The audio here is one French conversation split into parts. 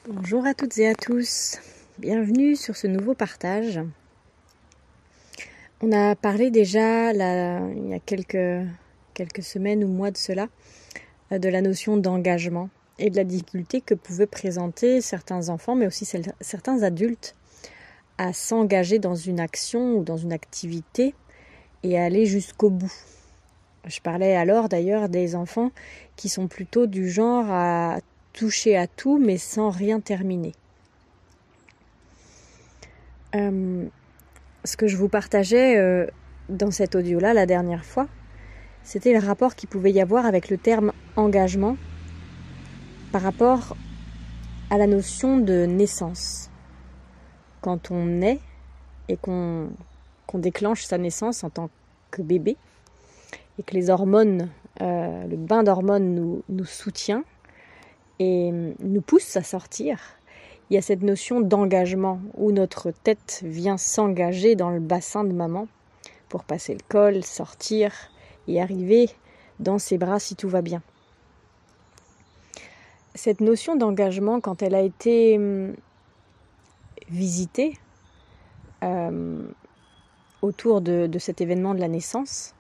Bonjour à toutes et à tous, bienvenue sur ce nouveau partage. On a parlé déjà il y a quelques semaines ou mois de cela de la notion d'engagement et de la difficulté que pouvaient présenter certains enfants mais aussi certains adultes à s'engager dans une action ou dans une activité et à aller jusqu'au bout. Je parlais alors d'ailleurs des enfants qui sont plutôt du genre à toucher à tout mais sans rien terminer. Ce que je vous partageais dans cet audio-là la dernière fois, c'était le rapport qu'il pouvait y avoir avec le terme engagement par rapport à la notion de naissance. Quand on naît et qu'on déclenche sa naissance en tant que bébé et que les hormones, le bain d'hormones nous soutient et nous pousse à sortir, il y a cette notion d'engagement où notre tête vient s'engager dans le bassin de maman pour passer le col, sortir et arriver dans ses bras si tout va bien. Cette notion d'engagement, quand elle a été visitée autour de cet événement de la naissance,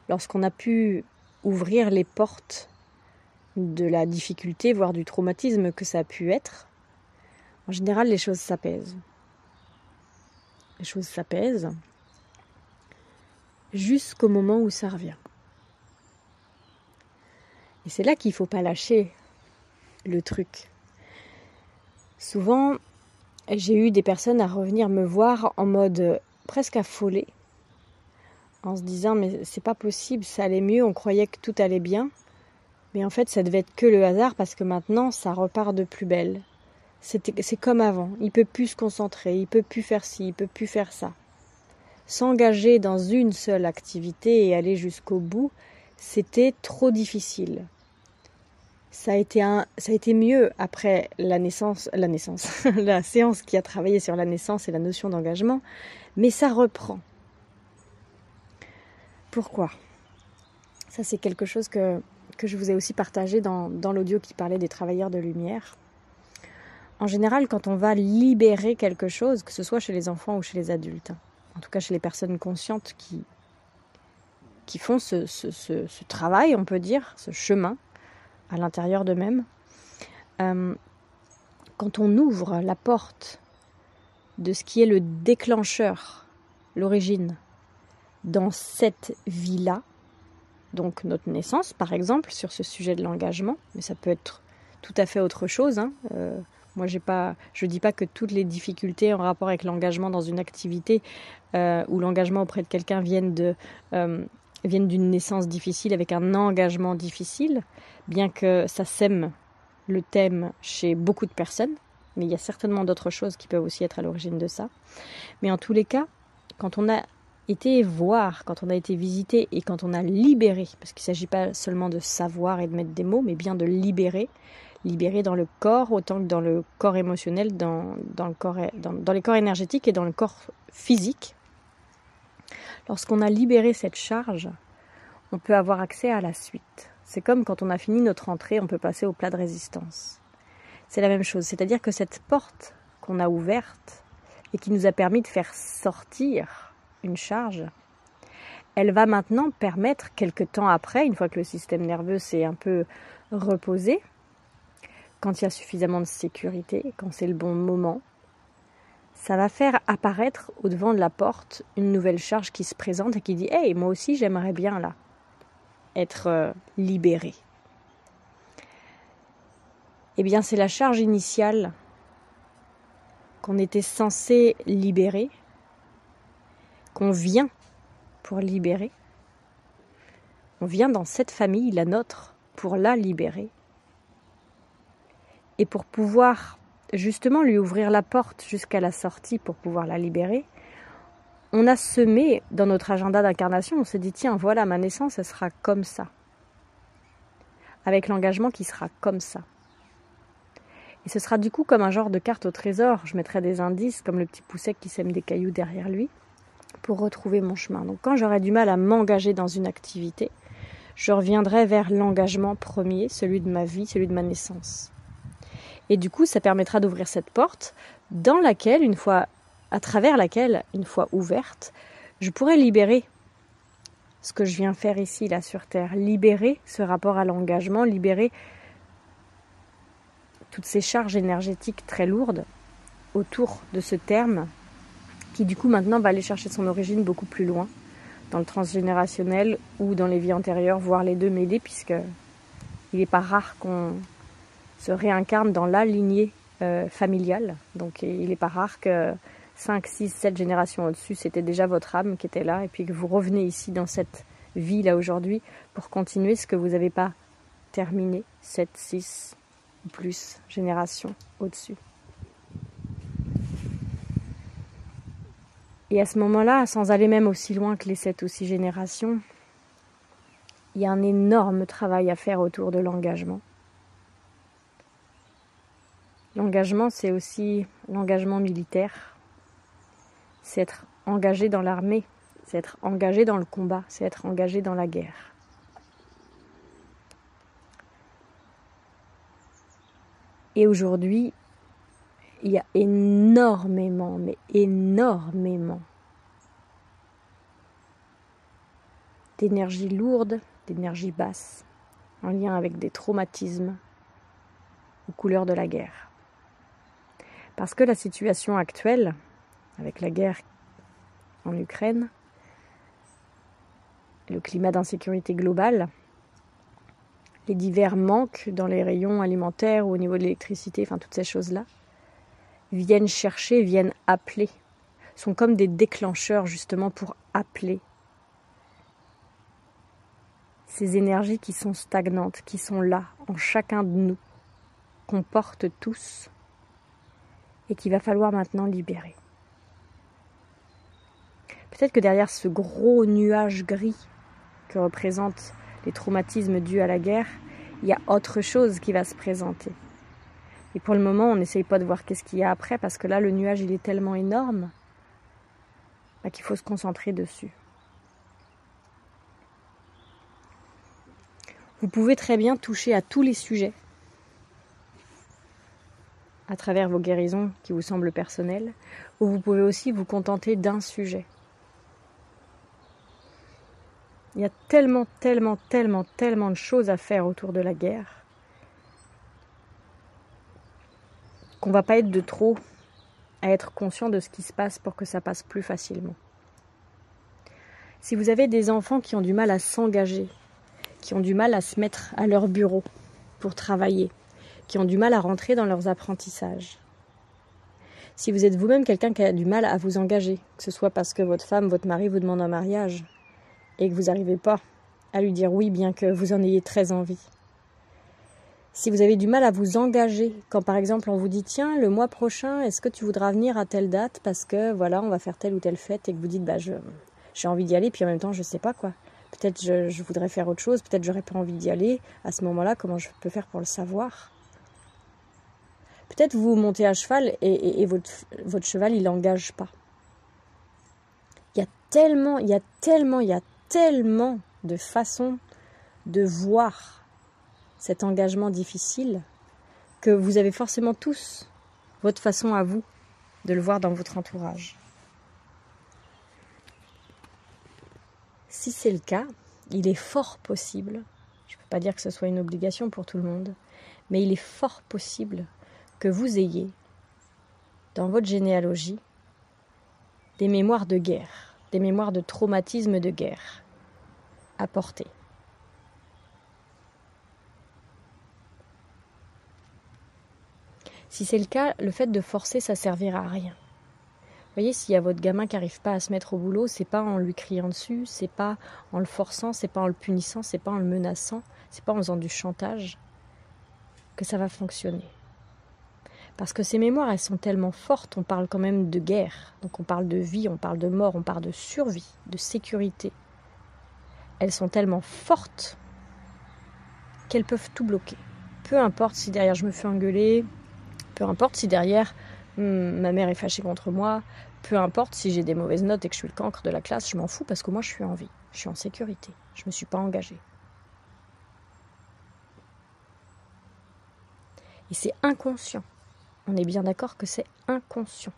lorsqu'on a pu ouvrir les portes de la difficulté, voire du traumatisme que ça a pu être, en général, les choses s'apaisent. Les choses s'apaisent jusqu'au moment où ça revient. Et c'est là qu'il ne faut pas lâcher le truc. Souvent, j'ai eu des personnes à revenir me voir en mode presque affolé, en se disant mais c'est pas possible, ça allait mieux, on croyait que tout allait bien, mais en fait ça devait être que le hasard parce que maintenant ça repart de plus belle. C'est comme avant, il peut plus se concentrer, il peut plus faire ci, il peut plus faire ça. S'engager dans une seule activité et aller jusqu'au bout, c'était trop difficile. Ça a été mieux après la séance qui a travaillé sur la naissance et la notion d'engagement, mais ça reprend. Pourquoi ? Ça, c'est quelque chose que je vous ai aussi partagé dans l'audio qui parlait des travailleurs de lumière. En général, quand on va libérer quelque chose, que ce soit chez les enfants ou chez les adultes, en tout cas chez les personnes conscientes qui font ce travail, on peut dire, ce chemin à l'intérieur d'eux-mêmes, quand on ouvre la porte de ce qui est le déclencheur, l'origine, dans cette vie-là, donc notre naissance par exemple, sur ce sujet de l'engagement, mais ça peut être tout à fait autre chose, moi je dis pas que toutes les difficultés en rapport avec l'engagement dans une activité ou l'engagement auprès de quelqu'un viennent d'une naissance difficile avec un engagement difficile, bien que ça sème le thème chez beaucoup de personnes, mais il y a certainement d'autres choses qui peuvent aussi être à l'origine de ça. Mais en tous les cas, quand on a été voir, quand on a été visiter et quand on a libéré, parce qu'il ne s'agit pas seulement de savoir et de mettre des mots, mais bien de libérer dans le corps autant que dans le corps émotionnel, dans les corps énergétiques et dans le corps physique. Lorsqu'on a libéré cette charge, on peut avoir accès à la suite. C'est comme quand on a fini notre entrée, on peut passer au plat de résistance. C'est la même chose, c'est-à-dire que cette porte qu'on a ouverte et qui nous a permis de faire sortir une charge, elle va maintenant permettre, quelque temps après, une fois que le système nerveux s'est un peu reposé, quand il y a suffisamment de sécurité, quand c'est le bon moment, ça va faire apparaître au devant de la porte une nouvelle charge qui se présente et qui dit « Hey, moi aussi j'aimerais bien là être libéré ». Eh bien c'est la charge initiale qu'on était censé libérer, qu'on vient pour libérer. On vient dans cette famille, la nôtre, pour la libérer. Et pour pouvoir justement lui ouvrir la porte jusqu'à la sortie pour pouvoir la libérer, on a semé dans notre agenda d'incarnation, on s'est dit tiens voilà ma naissance elle sera comme ça, avec l'engagement qui sera comme ça. Et ce sera du coup comme un genre de carte au trésor, je mettrai des indices comme le petit poussec qui sème des cailloux derrière lui pour retrouver mon chemin. Donc quand j'aurai du mal à m'engager dans une activité, je reviendrai vers l'engagement premier, celui de ma vie, celui de ma naissance. Et du coup, ça permettra d'ouvrir cette porte dans laquelle, à travers laquelle, une fois ouverte, je pourrais libérer ce que je viens faire ici, là, sur Terre. Libérer ce rapport à l'engagement, libérer toutes ces charges énergétiques très lourdes autour de ce terme qui, du coup, maintenant va aller chercher son origine beaucoup plus loin, dans le transgénérationnel ou dans les vies antérieures, voire les deux mêlés, puisque il n'est pas rare qu'on se réincarne dans la lignée familiale. Donc il n'est pas rare que 5, 6, 7 générations au-dessus, c'était déjà votre âme qui était là, et puis que vous revenez ici dans cette vie là aujourd'hui pour continuer ce que vous n'avez pas terminé 7, 6 ou plus générations au-dessus. Et à ce moment-là, sans aller même aussi loin que les 7 ou 6 générations, il y a un énorme travail à faire autour de l'engagement. L'engagement, c'est aussi l'engagement militaire. C'est être engagé dans l'armée, c'est être engagé dans le combat, c'est être engagé dans la guerre. Et aujourd'hui, il y a énormément, mais énormément d'énergie lourde, d'énergie basse, en lien avec des traumatismes aux couleurs de la guerre. Parce que la situation actuelle, avec la guerre en Ukraine, le climat d'insécurité globale, les divers manques dans les rayons alimentaires ou au niveau de l'électricité, enfin toutes ces choses-là, viennent chercher, viennent appeler, sont comme des déclencheurs justement pour appeler ces énergies qui sont stagnantes, qui sont là, en chacun de nous, qu'on porte tous et qu'il va falloir maintenant libérer. Peut-être que derrière ce gros nuage gris que représentent les traumatismes dus à la guerre, il y a autre chose qui va se présenter. Et pour le moment, on n'essaye pas de voir qu'est-ce qu'il y a après, parce que là, le nuage, il est tellement énorme qu'il faut se concentrer dessus. Vous pouvez très bien toucher à tous les sujets à travers vos guérisons qui vous semblent personnelles, ou vous pouvez aussi vous contenter d'un sujet. Il y a tellement de choses à faire autour de la guerre qu'on ne va pas être de trop à être conscient de ce qui se passe pour que ça passe plus facilement. Si vous avez des enfants qui ont du mal à s'engager, qui ont du mal à se mettre à leur bureau pour travailler, qui ont du mal à rentrer dans leurs apprentissages, si vous êtes vous-même quelqu'un qui a du mal à vous engager, que ce soit parce que votre femme, votre mari vous demande un mariage et que vous n'arrivez pas à lui dire oui bien que vous en ayez très envie, si vous avez du mal à vous engager, quand par exemple on vous dit tiens le mois prochain est-ce que tu voudras venir à telle date parce que voilà on va faire telle ou telle fête, et que vous dites j'ai envie d'y aller puis en même temps je sais pas quoi, peut-être je voudrais faire autre chose, peut-être j'aurais pas envie d'y aller, à ce moment-là comment je peux faire pour le savoir? Peut-être vous montez à cheval et votre cheval il n'engage pas. Il y a tellement de façons de voir cet engagement difficile que vous avez forcément tous votre façon à vous de le voir dans votre entourage. Si c'est le cas, il est fort possible, je ne peux pas dire que ce soit une obligation pour tout le monde, mais il est fort possible que vous ayez dans votre généalogie des mémoires de guerre, des mémoires de traumatisme de guerre à porter. Si c'est le cas, le fait de forcer, ça ne servira à rien. Vous voyez, s'il y a votre gamin qui n'arrive pas à se mettre au boulot, c'est pas en lui criant dessus, c'est pas en le forçant, c'est pas en le punissant, c'est pas en le menaçant, c'est pas en faisant du chantage que ça va fonctionner. Parce que ces mémoires, elles sont tellement fortes, on parle quand même de guerre, donc on parle de vie, on parle de mort, on parle de survie, de sécurité. Elles sont tellement fortes qu'elles peuvent tout bloquer. Peu importe si derrière je me fais engueuler, peu importe si derrière ma mère est fâchée contre moi, peu importe si j'ai des mauvaises notes et que je suis le cancre de la classe, je m'en fous parce que moi je suis en vie, je suis en sécurité, je ne me suis pas engagée. Et c'est inconscient. On est bien d'accord que c'est inconscient.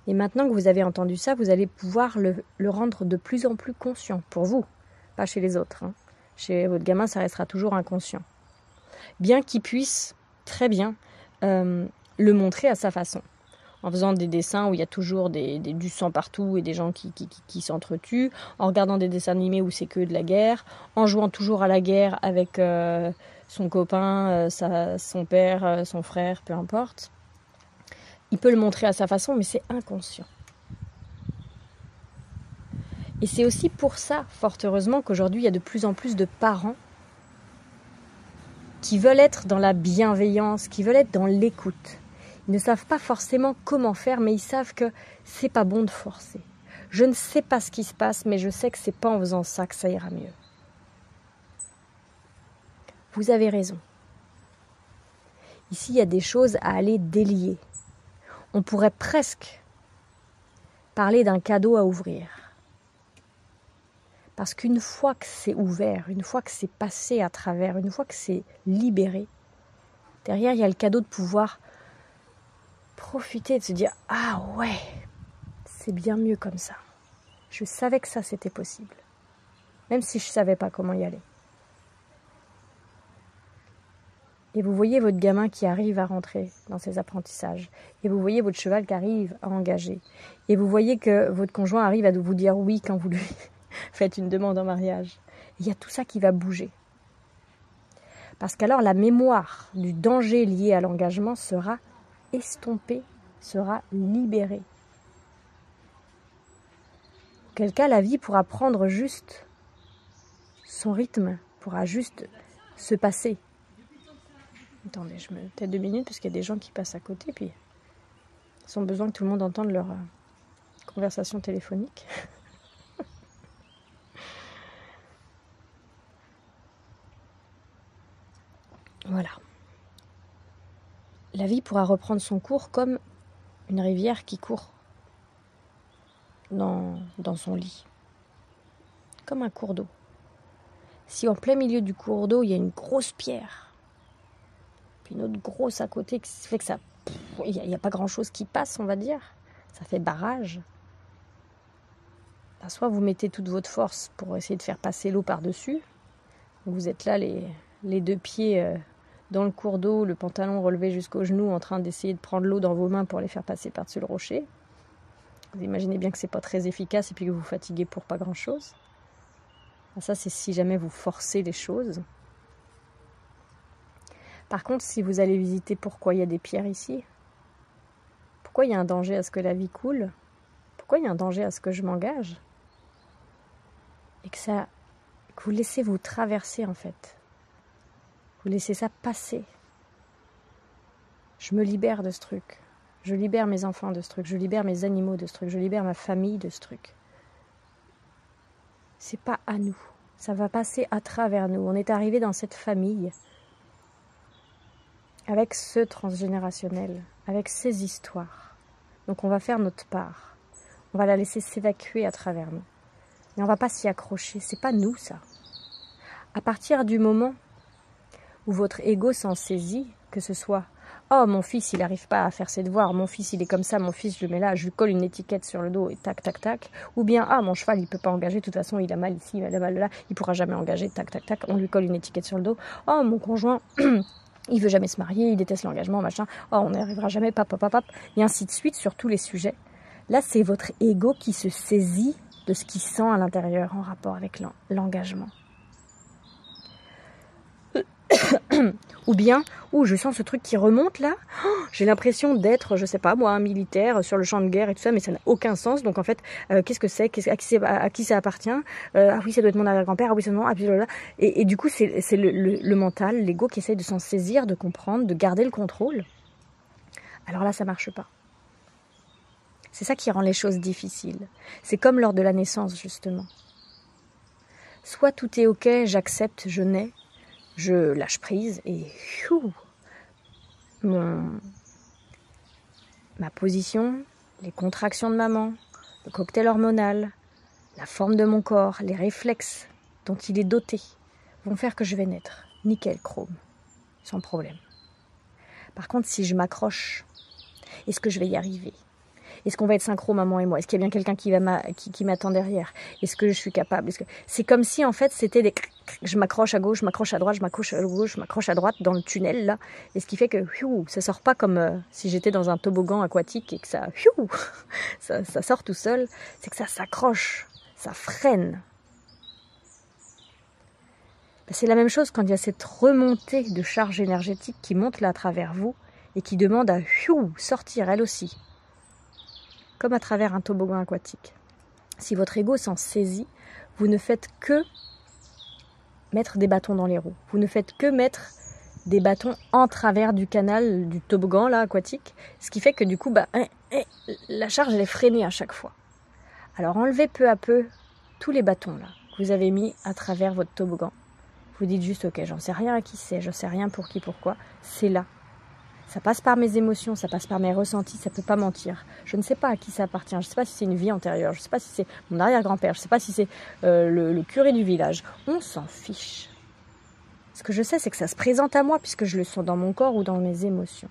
Et maintenant que vous avez entendu ça, vous allez pouvoir le rendre de plus en plus conscient, pour vous, pas chez les autres. Hein. Chez votre gamin, ça restera toujours inconscient. Bien qu'il puisse très bien le montrer à sa façon. En faisant des dessins où il y a toujours du sang partout et des gens qui s'entretuent, en regardant des dessins animés où c'est que de la guerre, en jouant toujours à la guerre avec son copain, son père, son frère, peu importe. Il peut le montrer à sa façon, mais c'est inconscient. Et c'est aussi pour ça, fort heureusement, qu'aujourd'hui, il y a de plus en plus de parents qui veulent être dans la bienveillance, qui veulent être dans l'écoute. Ils ne savent pas forcément comment faire, mais ils savent que c'est pas bon de forcer. Je ne sais pas ce qui se passe, mais je sais que c'est pas en faisant ça que ça ira mieux. Vous avez raison. Ici, il y a des choses à aller délier. On pourrait presque parler d'un cadeau à ouvrir. Parce qu'une fois que c'est ouvert, une fois que c'est passé à travers, une fois que c'est libéré, derrière, il y a le cadeau de pouvoir profiter, de se dire « Ah ouais, c'est bien mieux comme ça. Je savais que ça, c'était possible. » Même si je ne savais pas comment y aller. Et vous voyez votre gamin qui arrive à rentrer dans ses apprentissages. Et vous voyez votre cheval qui arrive à engager. Et vous voyez que votre conjoint arrive à vous dire oui quand vous lui faites une demande en mariage. Il y a tout ça qui va bouger. Parce qu'alors la mémoire du danger lié à l'engagement sera estompée, sera libérée. Auquel cas la vie pourra prendre juste son rythme, pourra juste se passer. Attendez, je me tais 2 minutes parce qu'il y a des gens qui passent à côté, puis ils ont besoin que tout le monde entende leur conversation téléphonique. Voilà. La vie pourra reprendre son cours comme une rivière qui court dans son lit. Comme un cours d'eau. Si en plein milieu du cours d'eau, il y a une grosse pierre, puis une autre grosse à côté, qui fait que ça, il n'y a pas grand-chose qui passe, on va dire. Ça fait barrage. Ben, soit vous mettez toute votre force pour essayer de faire passer l'eau par-dessus. Vous êtes là, les 2 pieds dans le cours d'eau, le pantalon relevé jusqu'aux genoux, en train d'essayer de prendre l'eau dans vos mains pour les faire passer par-dessus le rocher. Vous imaginez bien que c'est pas très efficace et puis que vous vous fatiguez pour pas grand-chose. Ben, ça, c'est si jamais vous forcez les choses. Par contre, si vous allez visiter pourquoi il y a des pierres ici, pourquoi il y a un danger à ce que la vie coule, pourquoi il y a un danger à ce que je m'engage, et que vous laissez vous traverser en fait. Vous laissez ça passer. Je me libère de ce truc. Je libère mes enfants de ce truc. Je libère mes animaux de ce truc. Je libère ma famille de ce truc. C'est pas à nous. Ça va passer à travers nous. On est arrivé dans cette famille avec ce transgénérationnel, avec ces histoires. Donc on va faire notre part. On va la laisser s'évacuer à travers nous. Mais on ne va pas s'y accrocher. C'est pas nous, ça. À partir du moment où votre ego s'en saisit, que ce soit « Oh, mon fils, il n'arrive pas à faire ses devoirs. Mon fils, il est comme ça. Mon fils, je le mets là. Je lui colle une étiquette sur le dos et tac, tac, tac. » Ou bien « Ah, mon cheval, il ne peut pas engager. De toute façon, il a mal ici, il a mal là. Il ne pourra jamais engager. Tac, tac, tac. » On lui colle une étiquette sur le dos. « Oh, mon conjoint... » Il veut jamais se marier, il déteste l'engagement, machin. Oh, on n'y arrivera jamais, pap, pap, pap, et ainsi de suite sur tous les sujets. Là, c'est votre ego qui se saisit de ce qu'il sent à l'intérieur en rapport avec l'engagement. Ou bien, je sens ce truc qui remonte là. Oh, j'ai l'impression d'être, je sais pas moi, un militaire sur le champ de guerre et tout ça, mais ça n'a aucun sens. Donc en fait, qu'est-ce que c'est, à qui ça appartient? Ah oui, ça doit être mon arrière-grand-père. Ah oui, c'est non. Ah puis là. Et du coup, c'est le mental, l'ego qui essaie de s'en saisir, de comprendre, de garder le contrôle. Alors là, ça marche pas. C'est ça qui rend les choses difficiles. C'est comme lors de la naissance justement. Soit tout est ok, j'accepte, je nais. Je lâche prise et ma position, les contractions de maman, le cocktail hormonal, la forme de mon corps, les réflexes dont il est doté vont faire que je vais naître. Nickel, chrome, sans problème. Par contre, si je m'accroche, est-ce que je vais y arriver? Est-ce qu'on va être synchro, maman et moi? Est-ce qu'il y a bien quelqu'un qui m'attend derrière? Est-ce que je suis capable? C'est comme si, en fait, c'était des... Je m'accroche à gauche, je m'accroche à droite, je m'accroche à gauche, je m'accroche à droite dans le tunnel, là. Et ce qui fait que ça sort pas comme si j'étais dans un toboggan aquatique et que ça sort tout seul. C'est que ça s'accroche, ça freine. C'est la même chose quand il y a cette remontée de charge énergétique qui monte là à travers vous et qui demande à sortir elle aussi, comme à travers un toboggan aquatique. Si votre ego s'en saisit, vous ne faites que mettre des bâtons dans les roues. Vous ne faites que mettre des bâtons en travers du canal du toboggan là aquatique, ce qui fait que du coup, la charge elle est freinée à chaque fois. Alors enlevez peu à peu tous les bâtons là que vous avez mis à travers votre toboggan. Vous dites juste, ok, j'en sais rien à qui c'est, j'en sais rien pour qui, pourquoi, c'est là. Ça passe par mes émotions, ça passe par mes ressentis, ça ne peut pas mentir. Je ne sais pas à qui ça appartient, je ne sais pas si c'est une vie antérieure, je ne sais pas si c'est mon arrière-grand-père, je ne sais pas si c'est le curé du village. On s'en fiche. Ce que je sais, c'est que ça se présente à moi puisque je le sens dans mon corps ou dans mes émotions.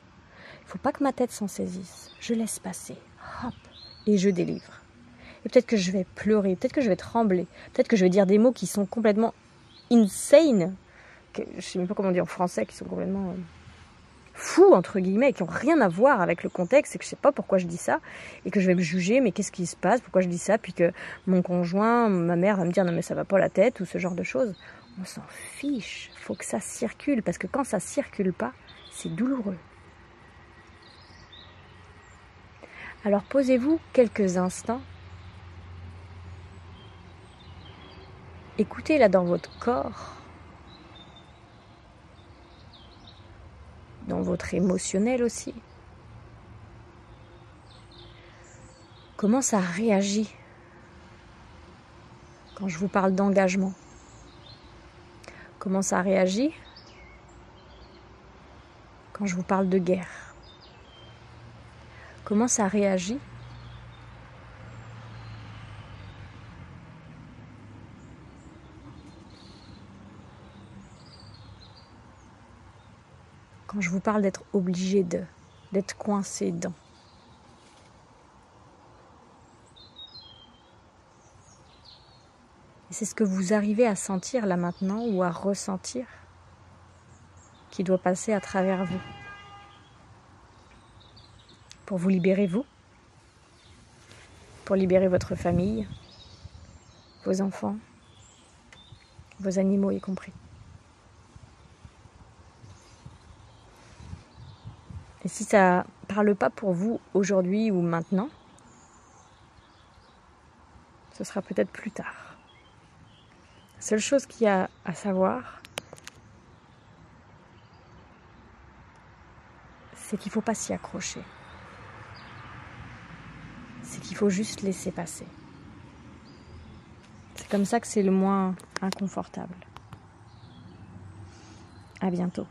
Il ne faut pas que ma tête s'en saisisse. Je laisse passer, hop, et je délivre. Et peut-être que je vais pleurer, peut-être que je vais trembler, peut-être que je vais dire des mots qui sont complètement insane, je ne sais même pas comment dire en français, qui sont complètement fous, entre guillemets, qui n'ont rien à voir avec le contexte, et que je ne sais pas pourquoi je dis ça, et que je vais me juger, mais qu'est-ce qui se passe, pourquoi je dis ça, puis que mon conjoint, ma mère va me dire non mais ça va pas la tête, ou ce genre de choses. On s'en fiche, il faut que ça circule, parce que quand ça circule pas, c'est douloureux. Alors posez-vous quelques instants, écoutez là dans votre corps, dans votre émotionnel aussi. Comment ça réagit quand je vous parle d'engagement? Comment ça réagit quand je vous parle de guerre? Comment ça réagit quand je vous parle d'être obligé d'être coincé dedans? Et c'est ce que vous arrivez à sentir là maintenant ou à ressentir qui doit passer à travers vous pour vous libérer vous, pour libérer votre famille, vos enfants, vos animaux y compris. Et si ça ne parle pas pour vous aujourd'hui ou maintenant, ce sera peut-être plus tard. La seule chose qu'il y a à savoir, c'est qu'il ne faut pas s'y accrocher. C'est qu'il faut juste laisser passer. C'est comme ça que c'est le moins inconfortable. À bientôt.